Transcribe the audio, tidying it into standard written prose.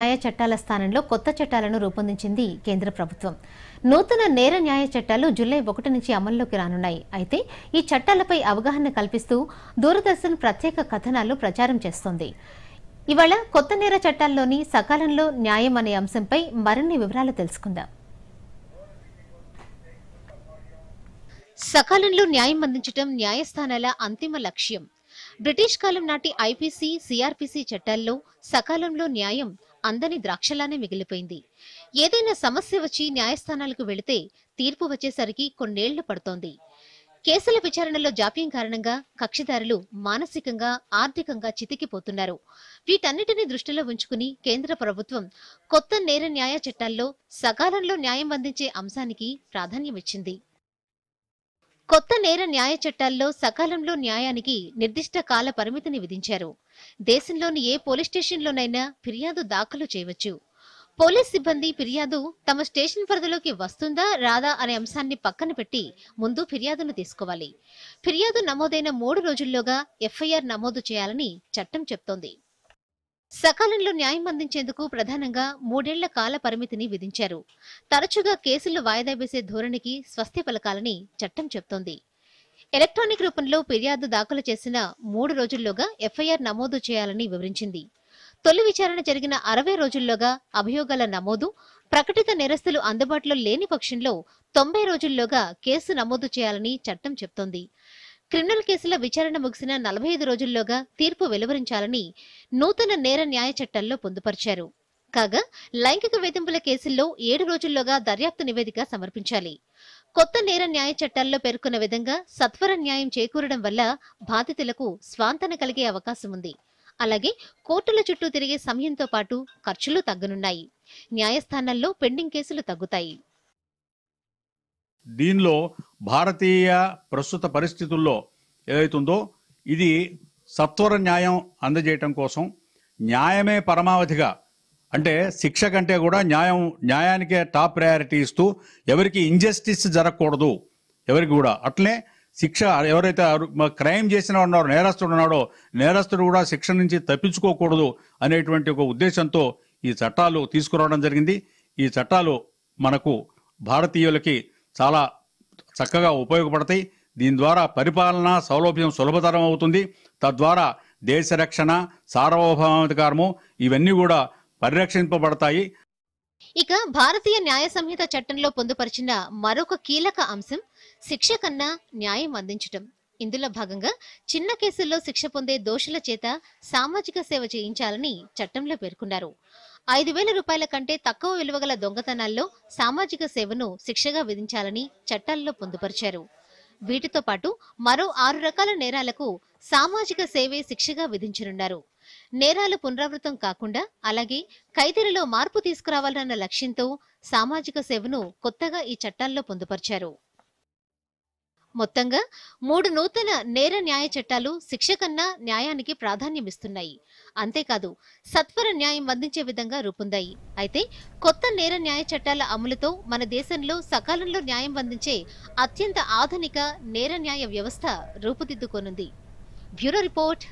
న్యాయ చట్టాల స్థానంలో కొత్త చట్టాలను రూపొందించింది కేంద్ర ప్రభుత్వం. నూతన నేర న్యాయ చట్టాలు జూలై 1 నుంచి అమల్లోకి రానున్నాయి. అయితే ఈ చట్టాలపై అవగాహన కల్పిస్తూ దూరదర్శన్ ప్రత్యేక కథనాలు ప్రచారం చేస్తోంది. ఇవాళ కొత్త నేర చట్టాల్లోని సకాలంలో న్యాయం అనే అంశంపై మరిన్ని వివరాలు తెలుసుకుందాం. సకాలంలో న్యాయం అందించడం న్యాయస్థానాల అంతిమ లక్ష్యం. బ్రిటిష్ కాలం నాటి ఐపీసీ, సిఆర్పీసీ చట్టాల్లో సకాలంలో న్యాయం అందని ద్రాక్షలానే మిగిలిపోయింది. ఏదైనా సమస్య వచ్చి న్యాయస్థానాలకు వెళితే తీర్పు వచ్చేసరికి కొన్నేళ్లు పడుతోంది. కేసుల విచారణలో జాప్యం కారణంగా కక్షిదారులు మానసికంగా, ఆర్థికంగా చితికిపోతున్నారు. వీటన్నిటిని దృష్టిలో ఉంచుకుని కేంద్ర ప్రభుత్వం కొత్త నేర న్యాయ చట్టాల్లో సకాలంలో న్యాయం అందించే అంశానికి ప్రాధాన్యమిచ్చింది. కొత్త నేర న్యాయ చట్టాల్లో సకాలంలో న్యాయానికి నిర్దిష్ట కాల పరిమితిని విధించారు. దేశంలోని ఏ పోలీస్ స్టేషన్లోనైనా ఫిర్యాదు దాఖలు చేయవచ్చు. పోలీస్ సిబ్బంది ఫిర్యాదు తమ స్టేషన్ పరిధిలోకి వస్తుందా రాదా అనే అంశాన్ని పక్కన పెట్టి ముందు ఫిర్యాదును తీసుకోవాలి. ఫిర్యాదు నమోదైన 3 రోజుల్లోగా ఎఫ్ఐఆర్ నమోదు చేయాలని చట్టం చెప్తోంది. సకాలంలో న్యాయం అందించేందుకు ప్రధానంగా 3 ఏళ్ల కాల పరిమితిని విధించారు. తరచుగా కేసులు వాయిదా వేసే ధోరణికి స్వస్తి పలకాలని చట్టం చెప్తోంది. ఎలక్ట్రానిక్ రూపంలో ఫిర్యాదు దాఖలు చేసిన 3 రోజుల్లోగా ఎఫ్ఐఆర్ నమోదు చేయాలని వివరించింది. తొలి విచారణ జరిగిన 60 రోజుల్లోగా అభియోగాల నమోదు, ప్రకటిత నేరస్తులు అందుబాటులో లేని పక్షంలో 90 రోజుల్లోగా కేసు నమోదు చేయాలని చట్టం చెప్తోంది. క్రిమినల్ కేసుల విచారణ ముగిసిన 45 రోజుల్లోగా తీర్పు వెలువరించాలని నూతన నేర న్యాయ చట్టాల్లో పొందుపరిచారు. కాగా లైంగిక వేధింపుల కేసుల్లో 7 రోజుల్లోగా దర్యాప్తు నివేదిక సమర్పించాలి. కొత్త నేర న్యాయ చట్టాల్లో పేర్కొన్న విధంగా సత్వర న్యాయం చేకూరడం వల్ల బాధితులకు స్వాంతన కలిగే అవకాశం ఉంది. అలాగే కోర్టుల చుట్టూ తిరిగే సమయంతో పాటు ఖర్చులు తగ్గనున్నాయి. న్యాయస్థానాల్లో పెండింగ్ కేసులు తగ్గుతాయి. దీనిలో భారతీయ ప్రస్తుత పరిస్థితుల్లో ఏదైతుందో ఇది సత్వర న్యాయం అందజేయటం కోసం న్యాయమే పరమావధిగా, అంటే శిక్ష కంటే కూడా న్యాయానికే టాప్ ప్రయారిటీ ఇస్తూ ఎవరికి ఇంజస్టిస్ జరగకూడదు, ఎవరికి కూడా అట్లనే శిక్ష ఎవరైతే క్రైమ్ చేసిన ఉన్నారో నేరస్తుడు కూడా శిక్ష నుంచి తప్పించుకోకూడదు అనేటువంటి ఒక ఉద్దేశంతో ఈ చట్టాలు తీసుకురావడం జరిగింది. ఈ చట్టాలు మనకు భారతీయులకి చాలా చక్కగా ఉపయోగపడతాయి. దీని ద్వారా పరిపాలన సౌలభ్యం సులభతరం అవుతుంది. తద్వారా దేశ రక్షణ, సార్వభౌమాధికారము ఇవన్నీ కూడా పరిరక్షింపబడతాయి. ఇక భారతీయ న్యాయ సంహిత చట్టంలో పొందుపరిచిన మరొక కీలక అంశం శిక్ష కన్నా న్యాయం అందించటం. ఇందులో భాగంగా చిన్న కేసుల్లో శిక్ష పొందే దోషుల చేత సామాజిక సేవ చేయించాలని చట్టంలో పేర్కొన్నారు. 5,000 రూపాయల కంటే తక్కువ విలువగల దొంగతనాల్లో సామాజిక సేవను శిక్షగా విధించాలని చట్టాల్లో పొందుపరిచారు. వీటితో పాటు మరో 6 రకాల నేరాలకు సామాజిక సేవే శిక్షగా విధించనున్నారు. నేరాలు పునరావృతం కాకుండా అలాగే ఖైదీలలో మార్పు తీసుకురావాలన్న లక్ష్యంతో సామాజిక సేవను కొత్తగా ఈ చట్టాల్లో పొందుపరిచారు. మొత్తంగా 3 నూతన నేర న్యాయ చట్టాలు శిక్ష కన్నా న్యాయానికి ప్రాధాన్యమిస్తున్నాయి. అంతేకాదు సత్వర న్యాయం అందించే విధంగా రూపొందాయి. అయితే కొత్త నేర న్యాయ చట్టాల అమలుతో మన దేశంలో సకాలంలో న్యాయం అందించే అత్యంత ఆధునిక నేర న్యాయ వ్యవస్థ రూపుదిద్దుకోనుంది. Bureau report.